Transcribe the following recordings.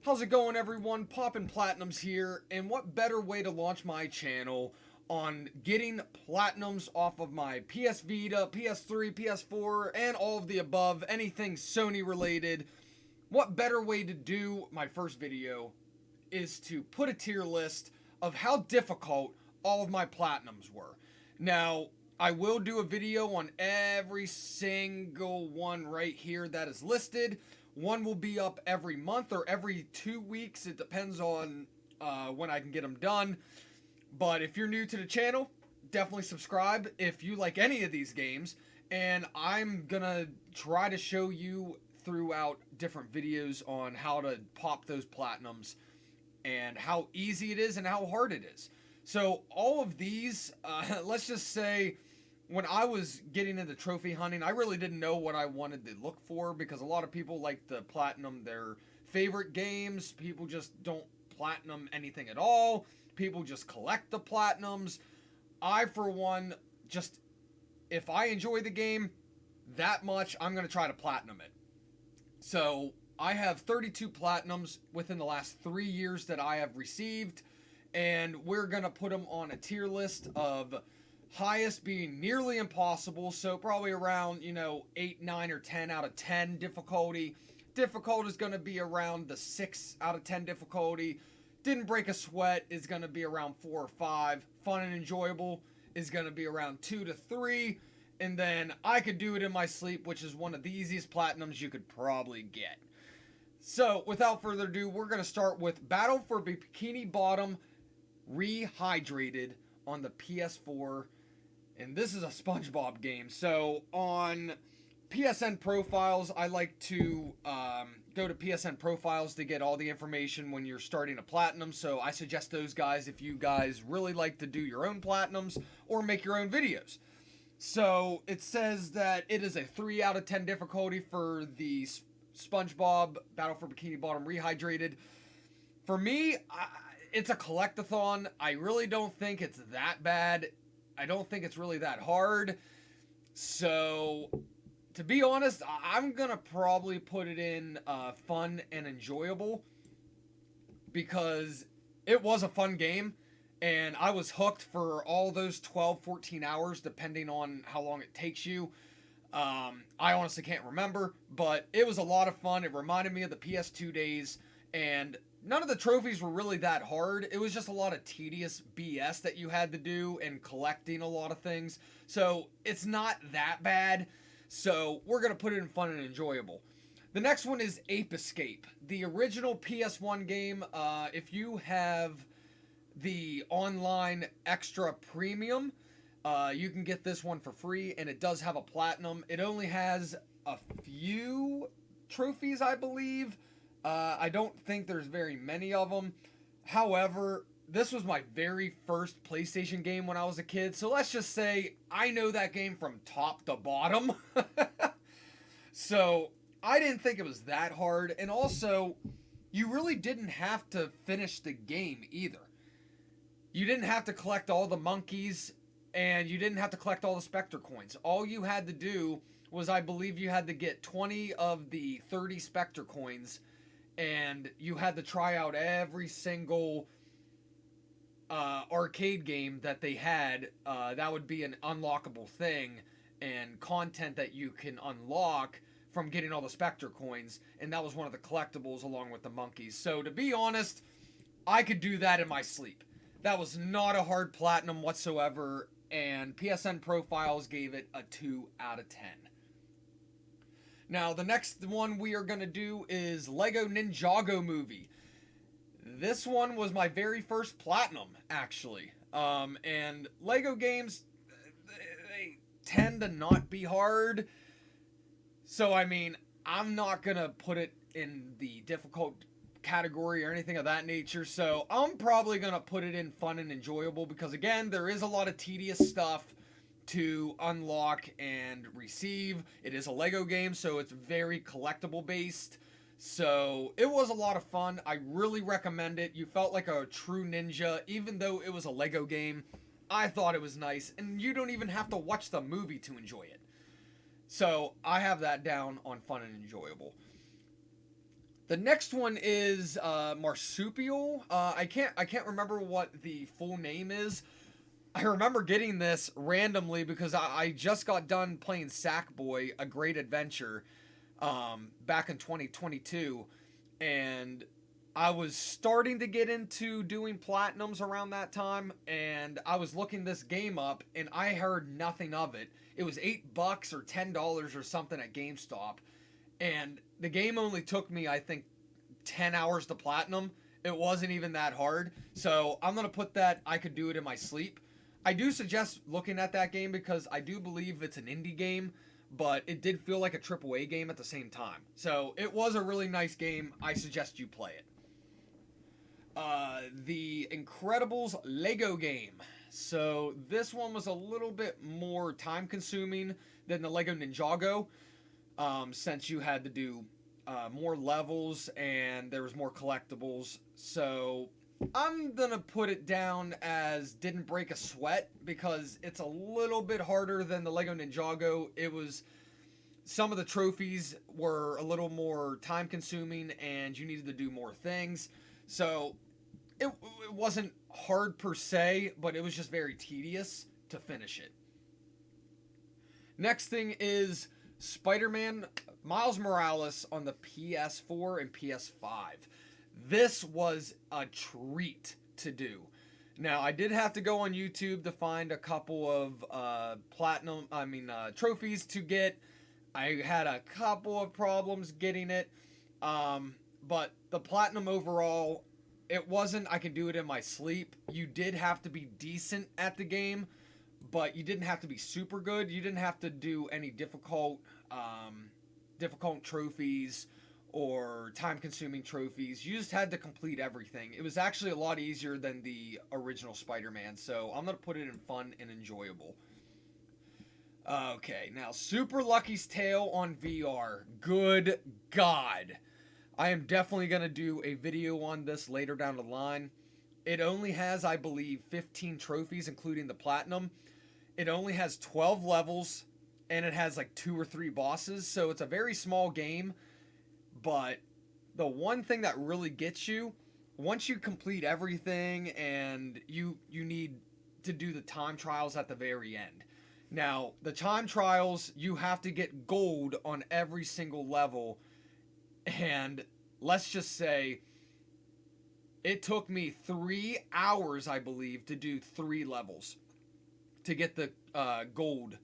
How's it going, everyone? Poppin' Platinums here, and what better way to launch my channel on getting platinums off of my PS Vita, PS3, PS4, and all of the above, anything Sony related. What better way to do my first video is to put a tier list of how difficult all of my platinums were. Now, I will do a video on every single one right here that is listed. One will be up every month or every 2 weeks. It depends on when I can get them done. But if you're new to the channel, definitely subscribe if you like any of these games. And I'm gonna try to show you throughout different videos on how to pop those platinums and how easy it is and how hard it is. So all of these, let's just say, when I was getting into trophy hunting, I really didn't know what I wanted to look for because a lot of people like to platinum their favorite games. People just don't platinum anything at all. People just collect the platinums. I, for one, just if I enjoy the game that much, I'm going to try to platinum it. So I have 32 platinums within the last 3 years that I have received, and we're going to put them on a tier list of highest being nearly impossible, so probably around 8, 9, or 10 out of 10 difficulty. Difficult is going to be around the 6 out of 10 difficulty. Didn't break a sweat is going to be around 4 or 5. Fun and enjoyable is going to be around 2 to 3. And then I could do it in my sleep, which is one of the easiest platinums you could probably get. So without further ado, we're going to start with Battle for Bikini Bottom Rehydrated on the PS4. And this is a SpongeBob game. So on PSN profiles, I like to go to PSN profiles to get all the information when you're starting a platinum. So I suggest those guys if you guys really like to do your own platinums or make your own videos. So it says that it is a 3 out of 10 difficulty for the SpongeBob Battle for Bikini Bottom Rehydrated. For me, it's a collectathon. I really don't think it's that bad. I don't think it's really that hard. So, to be honest, I'm going to probably put it in fun and enjoyable because it was a fun game and I was hooked for all those 12, 14 hours depending on how long it takes you. I honestly can't remember, but it was a lot of fun. It reminded me of the PS2 days, and none of the trophies were really that hard. It was just a lot of tedious BS that you had to do and collecting a lot of things. So it's not that bad. So we're going to put it in fun and enjoyable. The next one is Ape Escape, the original PS1 game. If you have the online extra premium, you can get this one for free, and it does have a platinum. It only has a few trophies, I believe. I don't think there's very many of them. However, this was my very first PlayStation game when I was a kid, so let's just say I know that game from top to bottom. So I didn't think it was that hard, and also, you really didn't have to finish the game either. You didn't have to collect all the monkeys, and you didn't have to collect all the Spectre coins. All you had to do was, I believe, you had to get 20 of the 30 Spectre coins, and you had to try out every single arcade game that they had. That would be an unlockable thing and content that you can unlock from getting all the Spectre coins, and that was one of the collectibles along with the monkeys. So to be honest, I could do that in my sleep. That was not a hard platinum whatsoever, and PSN Profiles gave it a 2 out of 10. Now, the next one we are going to do is Lego Ninjago Movie. This one was my very first platinum, actually. And Lego games, they tend to not be hard. So, I mean, I'm not going to put it in the difficult category or anything of that nature. So I'm probably going to put it in fun and enjoyable because, again, there is a lot of tedious stuff to unlock and receive. It is a Lego game, so it's very collectible based. So it was a lot of fun. I really recommend it. You felt like a true ninja, even though it was a Lego game. I thought it was nice, and you don't even have to watch the movie to enjoy it. So I have that down on fun and enjoyable. The next one is Marsupial. I can't remember what the full name is. I remember getting this randomly because I just got done playing Sackboy: A Great Adventure back in 2022, and I was starting to get into doing platinums around that time, and I was looking this game up, and I heard nothing of it. It was $8 or $10 or something at GameStop, and the game only took me, I think, 10 hours to platinum. It wasn't even that hard. So I'm going to put that I could do it in my sleep. I do suggest looking at that game because I do believe it's an indie game, but it did feel like a AAA game at the same time. So it was a really nice game. I suggest you play it. The Incredibles Lego game. So this one was a little bit more time consuming than the Lego Ninjago, since you had to do more levels and there was more collectibles. So I'm gonna put it down as didn't break a sweat because it's a little bit harder than the Lego Ninjago. It was some of the trophies were a little more time consuming and you needed to do more things. So it wasn't hard per se, but it was just very tedious to finish it. Next thing is Spider-Man Miles Morales on the PS4 and PS5. This was a treat to do. Now, I did have to go on YouTube to find a couple of trophies to get. I had a couple of problems getting it, but the platinum overall, it wasn't I can do it in my sleep. You did have to be decent at the game, but you didn't have to be super good. You didn't have to do any difficult trophies or time-consuming trophies. You just had to complete everything. It was actually a lot easier than the original Spider-Man, so I'm gonna put it in fun and enjoyable. Okay, now Super Lucky's Tale on VR. Good God. I am definitely going to do a video on this later down the line. It only has, I believe, 15 trophies, including the platinum. It only has 12 levels, and it has like 2 or 3 bosses, so it's a very small game. But the one thing that really gets you, once you complete everything and you need to do the time trials at the very end. Now, the time trials, you have to get gold on every single level, and let's just say it took me 3 hours, I believe, to do 3 levels to get the gold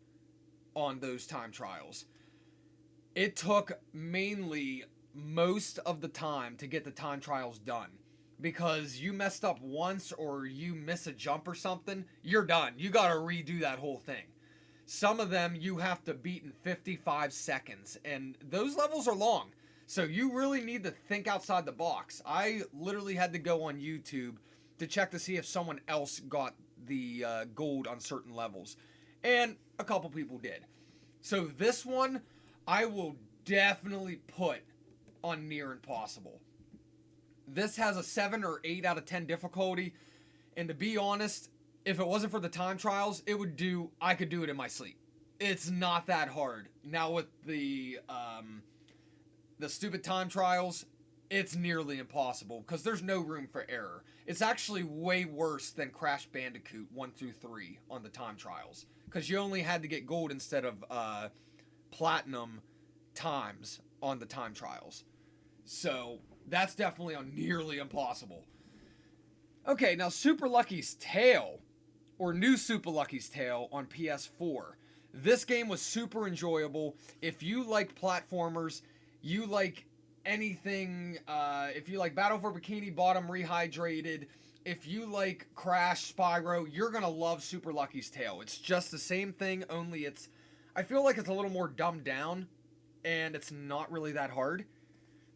on those time trials. It took mainly most of the time to get the time trials done because you messed up once or you miss a jump or something, you're done. You got to redo that whole thing. Some of them you have to beat in 55 seconds, and those levels are long. So you really need to think outside the box. I literally had to go on YouTube to check to see if someone else got the gold on certain levels. And a couple people did. So this one, I will definitely put on near impossible. This has a 7 or 8 out of 10 difficulty. And to be honest, if it wasn't for the time trials, I could do it in my sleep. It's not that hard. Now with the stupid time trials, it's nearly impossible because there's no room for error. It's actually way worse than Crash Bandicoot 1 through 3 on the time trials because you only had to get gold instead of platinum times on the time trials. So that's definitely on nearly impossible. Okay, now Super Lucky's Tale, or New Super Lucky's Tale on PS4. This game was super enjoyable. If you like platformers, you like anything, if you like Battle for Bikini Bottom Rehydrated, if you like Crash, Spyro, you're gonna love Super Lucky's Tale. It's just the same thing, only I feel like it's a little more dumbed down, and it's not really that hard.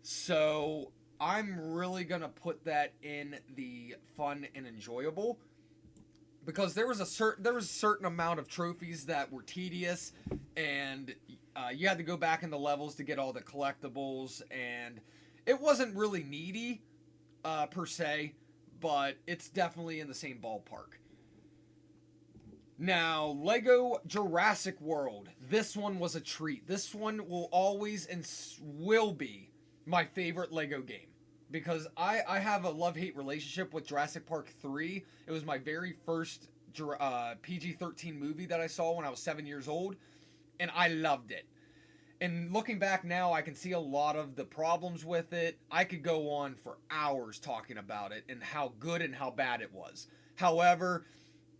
So I'm really gonna put that in the fun and enjoyable because there was a certain amount of trophies that were tedious, and you had to go back in the levels to get all the collectibles, and it wasn't really needy per se, but it's definitely in the same ballpark. Now, Lego Jurassic World. This one was a treat. This one will always and will be my favorite Lego game because I have a love-hate relationship with Jurassic Park 3. It was my very first PG-13 movie that I saw when I was 7 years old, and I loved it. And looking back now, I can see a lot of the problems with it. I could go on for hours talking about it and how good and how bad it was. However,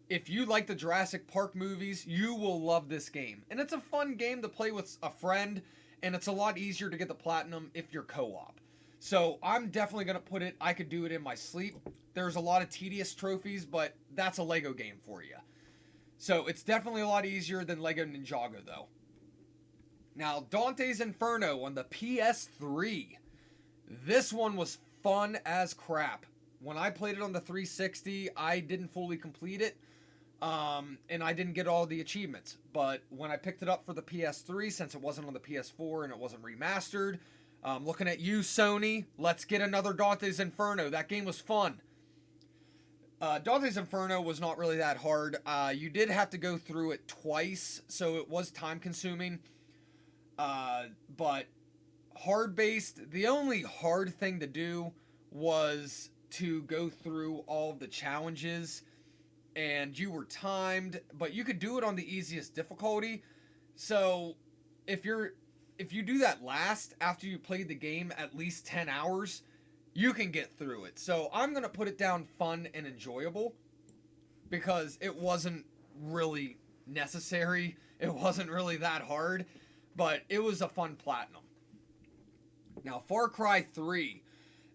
if you like the Jurassic Park movies, you will love this game. And it's a fun game to play with a friend, and it's a lot easier to get the platinum if you're co-op. So I'm definitely going to put it, I could do it in my sleep. There's a lot of tedious trophies, but that's a Lego game for you. So it's definitely a lot easier than Lego Ninjago, though. Now, Dante's Inferno on the PS3. This one was fun as crap. When I played it on the 360, I didn't fully complete it, and I didn't get all the achievements. But when I picked it up for the PS3, since it wasn't on the PS4 and it wasn't remastered, looking at you, Sony, let's get another Dante's Inferno. That game was fun. Dante's Inferno was not really that hard. You did have to go through it twice, so it was time consuming. But hard based, the only hard thing to do was to go through all of the challenges, and you were timed, but you could do it on the easiest difficulty. So if you do that last after you played the game at least 10 hours, you can get through it. So I'm going to put it down fun and enjoyable because it wasn't really necessary. It wasn't really that hard. But it was a fun platinum. Now, Far Cry 3.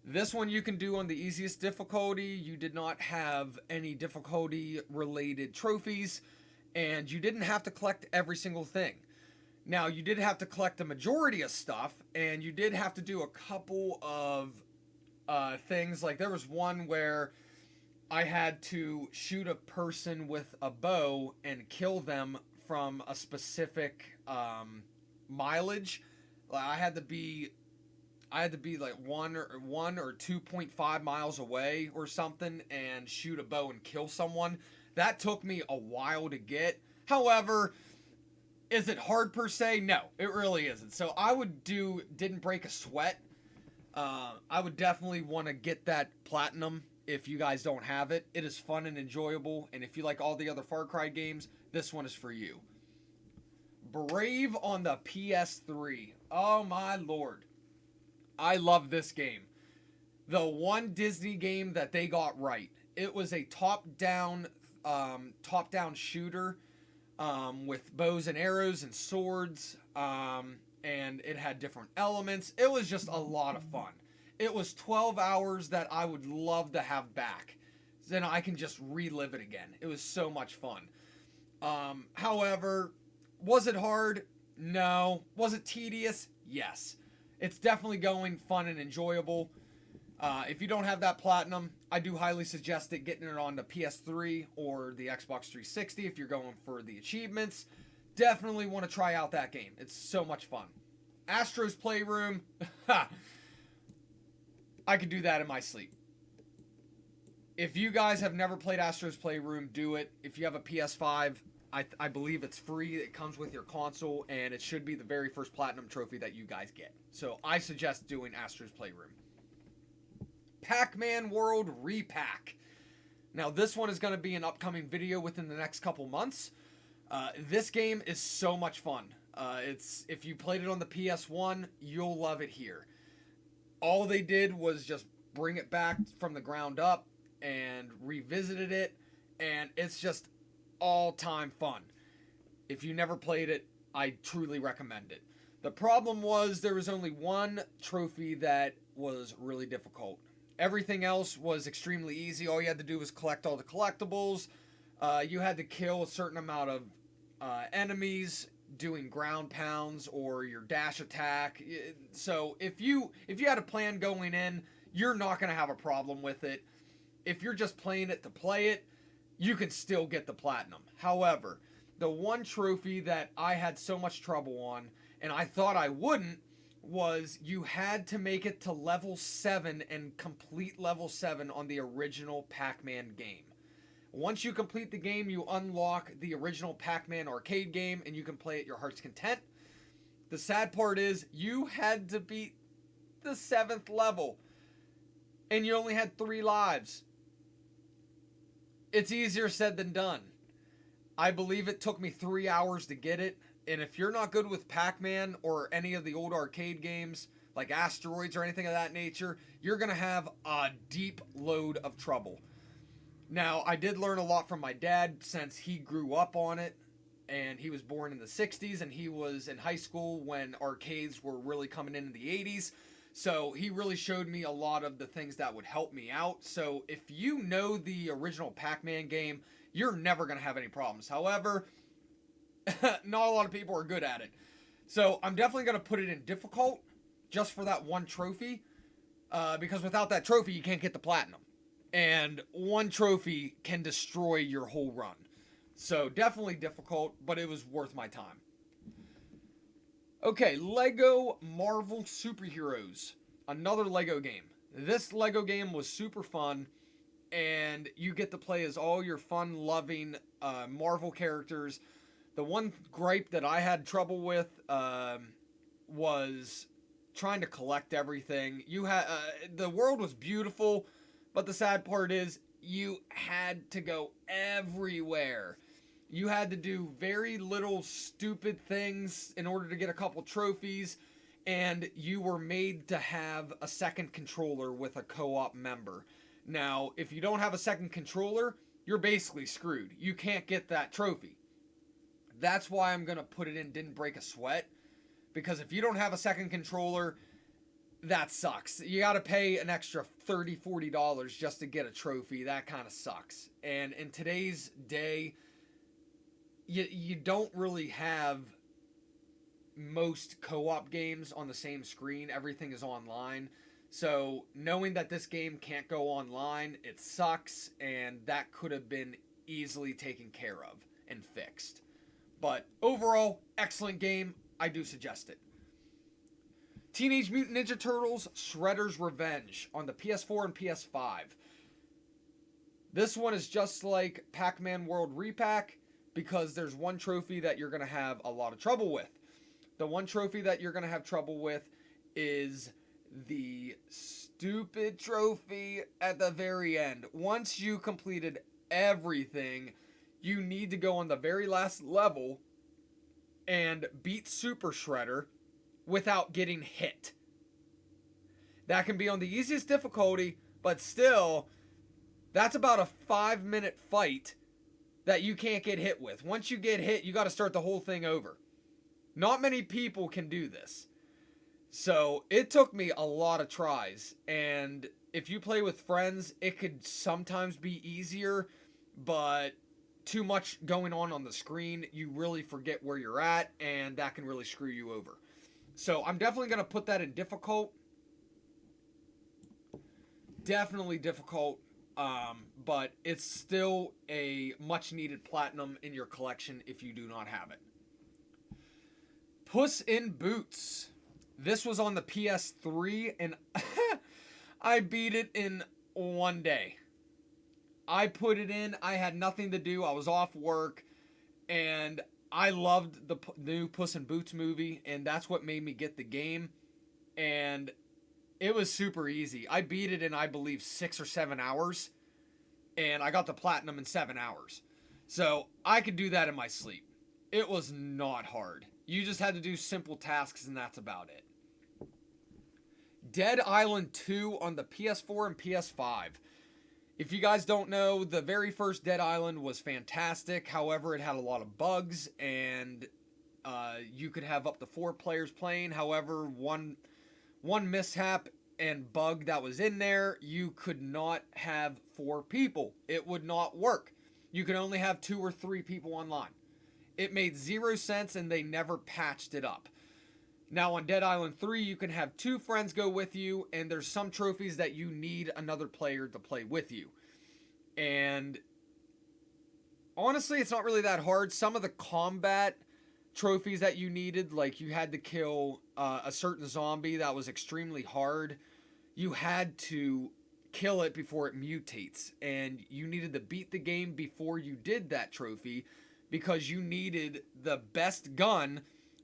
This one you can do on the easiest difficulty. You did not have any difficulty-related trophies, and you didn't have to collect every single thing. Now, you did have to collect the majority of stuff, and you did have to do a couple of things. Like, there was one where I had to shoot a person with a bow and kill them from a specific mileage. Like I had to be like 1 or 2.5 miles away or something and shoot a bow and kill someone. That took me a while to get. However, is it hard per se? No, it really isn't. So I would do Didn't Break a Sweat. I would definitely want to get that platinum if you guys don't have it. It is fun and enjoyable, and if you like all the other Far Cry games, this one is for you. Brave on the PS3. Oh my lord. I love this game. The one Disney game that they got right. It was a top-down shooter with bows and arrows and swords, and it had different elements. It was just a lot of fun. It was 12 hours that I would love to have back. Then I can just relive it again. It was so much fun. However, was it hard? No. Was it tedious? Yes. It's definitely going fun and enjoyable. If you don't have that platinum, I do highly suggest it, getting it on the PS3 or the Xbox 360 if you're going for the achievements. Definitely want to try out that game. It's so much fun. Astro's Playroom. I could do that in my sleep. If you guys have never played Astro's Playroom, do it. If you have a PS5, I believe it's free. It comes with your console, and it should be the very first platinum trophy that you guys get. So I suggest doing Astro's Playroom. Pac-Man World Repack. Now, this one is going to be an upcoming video within the next couple months. This game is so much fun. If you played it on the PS1, you'll love it here. All they did was just bring it back from the ground up and revisited it, and it's just all-time fun. If you never played it, I truly recommend it. The problem was there was only one trophy that was really difficult. Everything else was extremely easy. All you had to do was collect all the collectibles. You had to kill a certain amount of enemies doing ground pounds or your dash attack. So if you had a plan going in, you're not going to have a problem with it. If you're just playing it to play it, you can still get the platinum. However, the one trophy that I had so much trouble on, and I thought I wouldn't, was you had to make it to level 7 and complete level 7 on the original Pac-Man game. Once you complete the game, you unlock the original Pac-Man arcade game, and you can play at your heart's content. The sad part is, you had to beat the 7th level and you only had 3 lives. It's easier said than done. I believe it took me 3 hours to get it. And if you're not good with Pac-Man or any of the old arcade games like Asteroids or anything of that nature, you're going to have a deep load of trouble. Now, I did learn a lot from my dad since he grew up on it, and he was born in the 60s, and he was in high school when arcades were really coming in the 80s. So he really showed me a lot of the things that would help me out. So if you know the original Pac-Man game, you're never going to have any problems. However, not a lot of people are good at it. So I'm definitely going to put it in difficult just for that one trophy, because without that trophy, you can't get the platinum. And one trophy can destroy your whole run. So definitely difficult, but it was worth my time. Okay, Lego Marvel Superheroes. Another Lego game. This Lego game was super fun, and you get to play as all your fun-loving Marvel characters. The one gripe that I had trouble with was trying to collect everything. The world was beautiful, but the sad part is you had to go everywhere. You had to do very little stupid things in order to get a couple trophies, and you were made to have a second controller with a co-op member. Now, if you don't have a second controller, you're basically screwed. You can't get that trophy. That's why I'm going to put it in Didn't Break a Sweat, because if you don't have a second controller, that sucks. You got to pay an extra $30, $40 just to get a trophy. That kind of sucks. And in today's day, you don't really have most co-op games on the same screen. Everything is online. So knowing that this game can't go online, it sucks, and that could have been easily taken care of and fixed. But overall, excellent game. I do suggest it. Teenage Mutant Ninja Turtles Shredder's Revenge on the PS4 and PS5. This one is just like Pac-Man World Repack because there's one trophy that you're going to have a lot of trouble with. The one trophy that you're going to have trouble with is the stupid trophy at the very end. Once you completed everything, you need to go on the very last level and beat Super Shredder without getting hit. That can be on the easiest difficulty, but still, that's about a 5-minute fight that you can't get hit with. Once you get hit, you got to start the whole thing over. Not many people can do this. So it took me a lot of tries, and if you play with friends, it could sometimes be easier, but too much going on the screen, you really forget where you're at, and that can really screw you over. So I'm definitely going to put that in difficult. Definitely difficult, but it's still a much needed platinum in your collection if you do not have it. Puss in Boots. This was on the PS3, and I beat it in one day. I put it in, I had nothing to do, I was off work, and I loved the new Puss in Boots movie, and that's what made me get the game, and it was super easy. I beat it in, I believe, 6 or 7 hours, and I got the platinum in 7 hours. So I could do that in my sleep. It was not hard. You just had to do simple tasks, and that's about it. Dead Island 2 on the PS4 and PS5. If you guys don't know, the very first Dead Island was fantastic. However, it had a lot of bugs, and you could have up to 4 players playing. However, one mishap and bug that was in there, you could not have 4 people. It would not work. You could only have 2 or 3 people online. It made 0 sense, and they never patched it up. Now on Dead Island 3, you can have 2 friends go with you, and there's some trophies that you need another player to play with you. And honestly, it's not really that hard. Some of the combat trophies that you needed, like you had to kill a certain zombie that was extremely hard. You had to kill it before it mutates, and you needed to beat the game before you did that trophy because you needed the best gun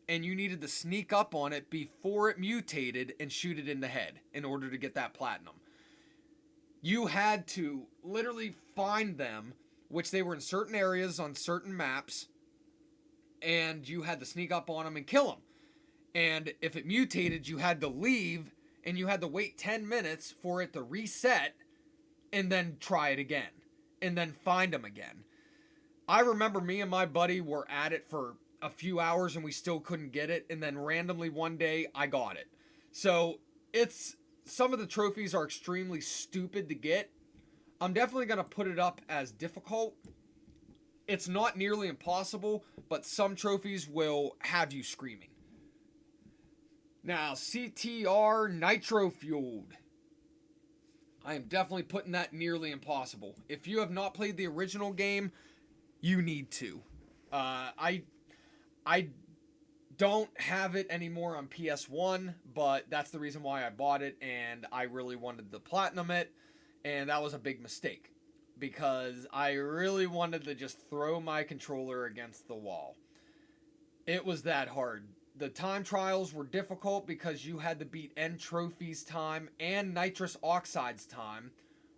and you needed to sneak up on it before it mutated and shoot it in the head in order to get that platinum. You had to literally find them, which they were in certain areas on certain maps, and you had to sneak up on them and kill them. And if it mutated, you had to leave, and you had to wait 10 minutes for it to reset, and then try it again, and then find them again. I remember me and my buddy were at it for a few hours, and we still couldn't get it, and then randomly one day, I got it. So, some of the trophies are extremely stupid to get. I'm definitely going to put it up as difficult. It's not nearly impossible, but some trophies will have you screaming. Now, CTR Nitro Fueled. I am definitely putting that nearly impossible. If you have not played the original game, you need to. I don't have it anymore on PS1, but that's the reason why I bought it, and I really wanted to platinum it, and that was a big mistake, because I really wanted to just throw my controller against the wall. It was that hard. The time trials were difficult because you had to beat End Trophy's time and Nitrous Oxide's time,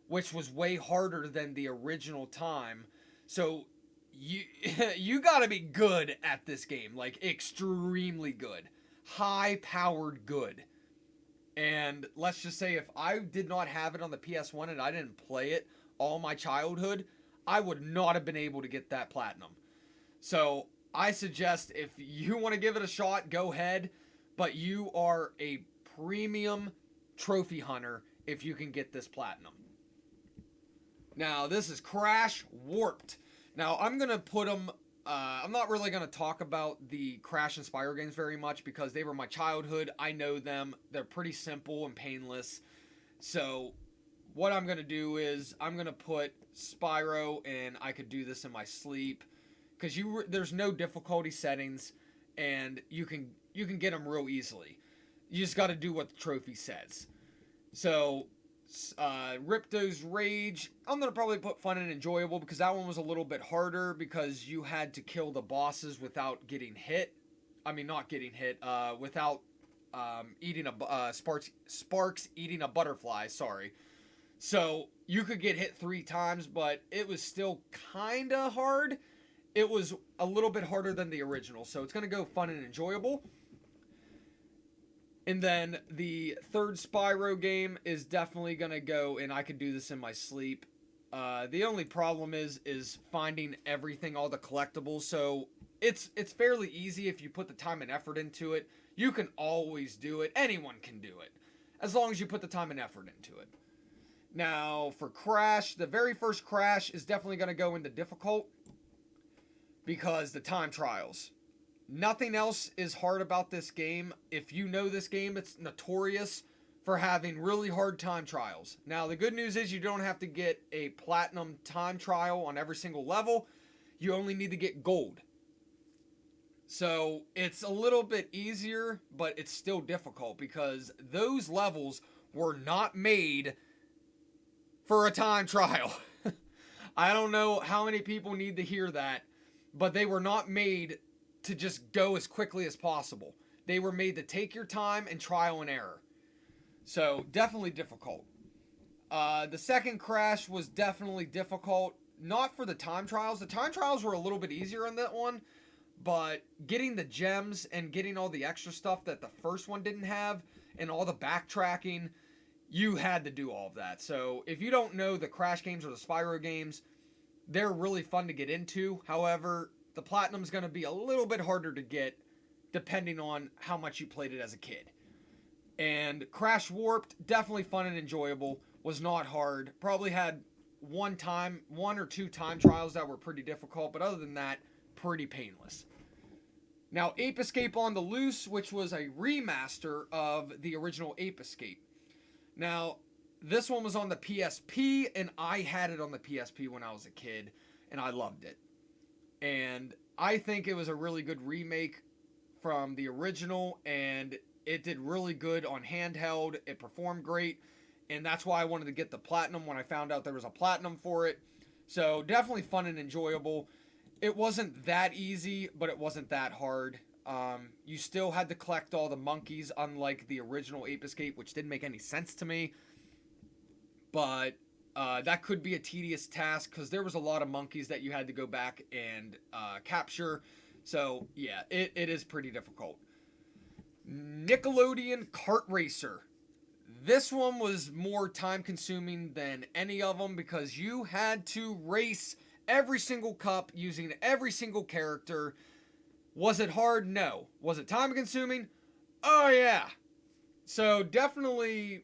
which was way harder than the original time. So you got to be good at this game, like extremely good, high-powered good. And let's just say if I did not have it on the PS1 and I didn't play it all my childhood, I would not have been able to get that platinum. So I suggest if you want to give it a shot, go ahead, but you are a premium trophy hunter if you can get this platinum. Now, this is Crash Warped. Now, I'm going to put them, I'm not really going to talk about the Crash and Spyro games very much because they were my childhood. I know them. They're pretty simple and painless. So, what I'm going to do is I'm going to put Spyro, and I could do this in my sleep, because there's no difficulty settings, and you can get them real easily. You just got to do what the trophy says. So, Ripto's Rage, I'm going to probably put fun and enjoyable, because that one was a little bit harder, because you had to kill the bosses without getting hit. I mean, not getting hit, without eating Sparks eating a butterfly, sorry. So, you could get hit 3 times, but it was still kind of hard. It was a little bit harder than the original, so it's going to go fun and enjoyable. And then the third Spyro game is definitely going to go, and I could do this in my sleep. The only problem is finding everything, all the collectibles. So it's fairly easy if you put the time and effort into it. You can always do it. Anyone can do it, as long as you put the time and effort into it. Now, for Crash, the very first Crash is definitely going to go into difficult, because the time trials. Nothing else is hard about this game. If you know this game, it's notorious for having really hard time trials. Now, the good news is you don't have to get a platinum time trial on every single level. You only need to get gold. So, it's a little bit easier, but it's still difficult, because those levels were not made for a time trial. I don't know how many people need to hear that, but they were not made to just go as quickly as possible. They were made to take your time and trial and error. So, definitely difficult. The second Crash was definitely difficult. Not for the time trials. The time trials were a little bit easier on that one. But getting the gems and getting all the extra stuff that the first one didn't have, and all the backtracking, you had to do all of that. So, if you don't know the Crash games or the Spyro games, they're really fun to get into. However, the platinum's going to be a little bit harder to get depending on how much you played it as a kid. And Crash Warped, definitely fun and enjoyable. Was not hard. Probably had one or two time trials that were pretty difficult, but other than that, pretty painless. Now, Ape Escape on the Loose, which was a remaster of the original Ape Escape. Now, this one was on the PSP, and I had it on the PSP when I was a kid, and I loved it. And I think it was a really good remake from the original, and it did really good on handheld. It performed great, and that's why I wanted to get the platinum when I found out there was a platinum for it. So definitely fun and enjoyable. It wasn't that easy, but it wasn't that hard. You still had to collect all the monkeys, unlike the original Ape Escape, which didn't make any sense to me. But that could be a tedious task because there was a lot of monkeys that you had to go back and capture. So yeah, it is pretty difficult. Nickelodeon Kart Racer. This one was more time consuming than any of them because you had to race every single cup using every single character. Was it hard? No. Was it time consuming? Oh yeah. So definitely,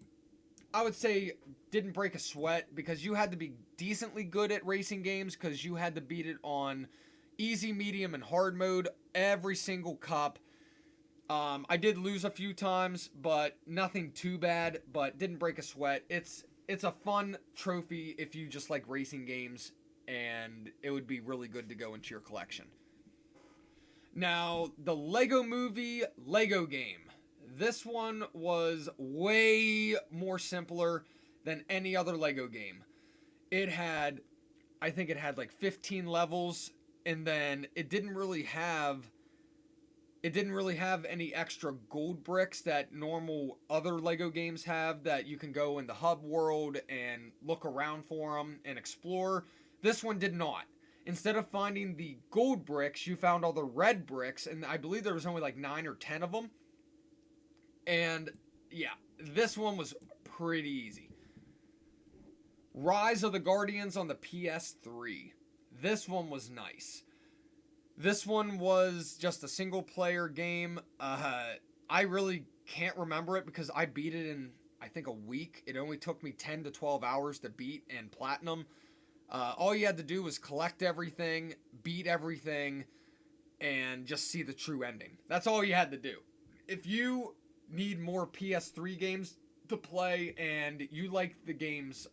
I would say didn't break a sweat because you had to be decently good at racing games because you had to beat it on easy, medium, and hard mode every single cup. I did lose a few times, but nothing too bad. But didn't break a sweat. It's a fun trophy if you just like racing games, and it would be really good to go into your collection. Now, the Lego Movie Lego game. This one was way more simpler than any other Lego game. It had, I think it had like 15 levels, and then it didn't really have any extra gold bricks that normal other Lego games have that you can go in the hub world and look around for them and explore. This one did not. Instead of finding the gold bricks, you found all the red bricks, and I believe there was only like 9 or 10 of them. And yeah, this one was pretty easy. Rise of the Guardians on the PS3. This one was nice. This one was just a single player game. I really can't remember it because I beat it in, I think, a week. It only took me 10 to 12 hours to beat and platinum. All you had to do was collect everything, beat everything, and just see the true ending. That's all you had to do. If you need more PS3 games to play and you like the games,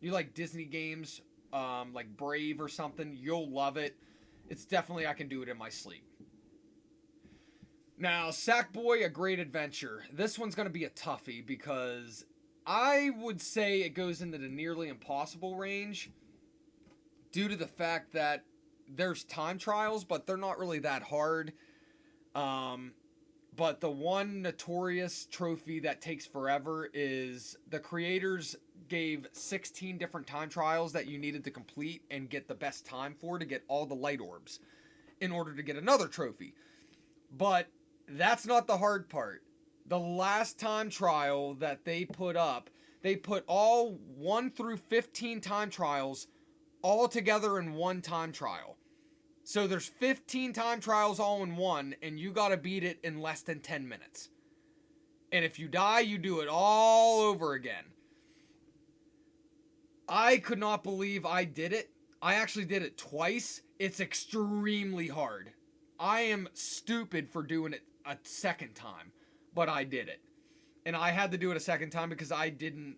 you like Disney games, like Brave or something, you'll love it. It's definitely I can do it in my sleep. Now, Sackboy: A Great Adventure. This one's going to be a toughie because I would say it goes into the nearly impossible range due to the fact that there's time trials, but they're not really that hard. Um, but the one notorious trophy that takes forever is the creators gave 16 different time trials that you needed to complete and get the best time for to get all the light orbs in order to get another trophy. But that's not the hard part. The last time trial that they put up, they put all 1 through 15 time trials all together in one time trial. So there's 15 time trials all in one, and you gotta beat it in less than 10 minutes. And if you die, you do it all over again. I could not believe I did it. I actually did it twice. It's extremely hard. I am stupid for doing it a second time, but I did it. And I had to do it a second time because I didn't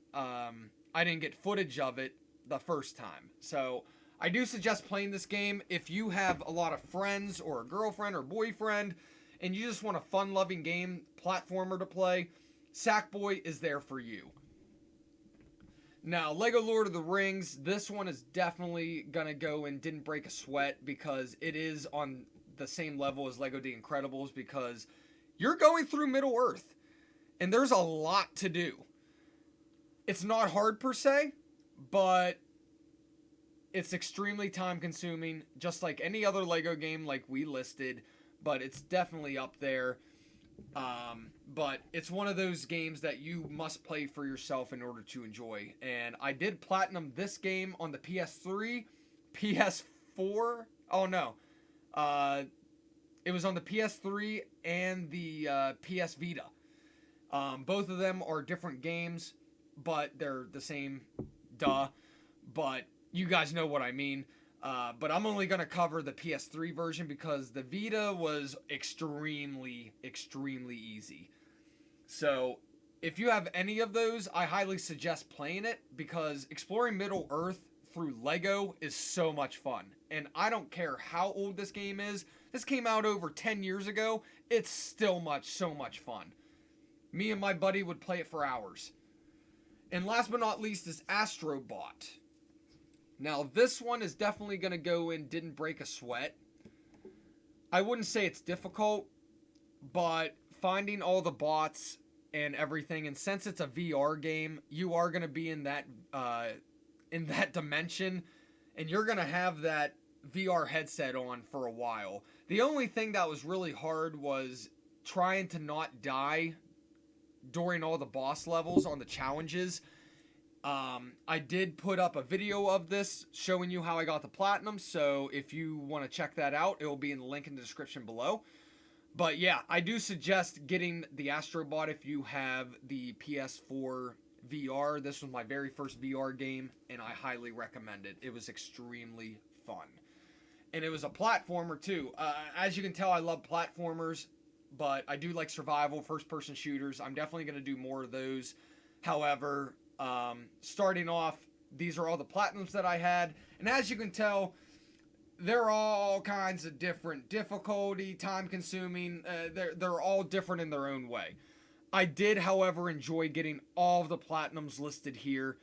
get footage of it the first time. So I do suggest playing this game if you have a lot of friends or a girlfriend or boyfriend and you just want a fun-loving game platformer to play. Sackboy is there for you. Now, Lego Lord of the Rings, this one is definitely gonna go and didn't break a sweat because it is on the same level as Lego The Incredibles because you're going through Middle Earth and there's a lot to do. It's not hard per se, but it's extremely time consuming, just like any other Lego game like we listed, but it's definitely up there. But it's one of those games that you must play for yourself in order to enjoy. And I did platinum this game on the PS3, PS4. Oh no, it was on the PS3 and the PS Vita. Both of them are different games, but they're the same. Duh. But you guys know what I mean. But I'm only going to cover the PS3 version because the Vita was extremely, extremely easy. So, if you have any of those, I highly suggest playing it because exploring Middle Earth through Lego is so much fun. And I don't care how old this game is. This came out over 10 years ago. It's still so much fun. Me and my buddy would play it for hours. And last but not least is Astrobot. Now, this one is definitely going to go in didn't break a sweat. I wouldn't say it's difficult, but finding all the bots and everything, and since it's a VR game, you are going to be in that dimension, and you're going to have that VR headset on for a while. The only thing that was really hard was trying to not die during all the boss levels on the challenges. I did put up a video of this showing you how I got the platinum, so if you want to check that out, it will be in the link in the description below. But yeah, I do suggest getting the Astrobot if you have the PS4 VR. This was my very first VR game, and I highly recommend it. It was extremely fun. And it was a platformer too. As you can tell, I love platformers, but I do like survival, first-person shooters. I'm definitely going to do more of those. However, starting off, these are all the platinums that I had, and as you can tell, they're all kinds of different difficulty, time consuming. They're all different in their own way. I did, however, enjoy getting all of the platinums listed here,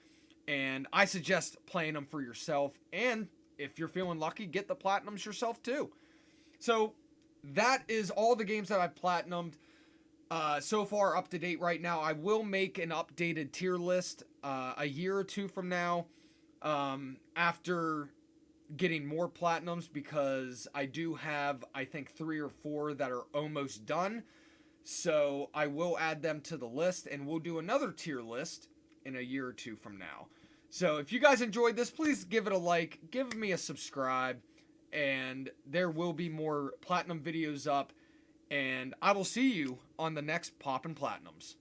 and I suggest playing them for yourself. And if you're feeling lucky, get the platinums yourself too. So that is all the games that I've platinumed so far up to date right now. I will make an updated tier list a year or two from now after getting more platinums, because I do have, I think, 3 or 4 that are almost done. So I will add them to the list, and we'll do another tier list in a year or two from now. So if you guys enjoyed this, please give it a like, give me a subscribe, and there will be more platinum videos up, and I will see you on the next Poppin' Platinums.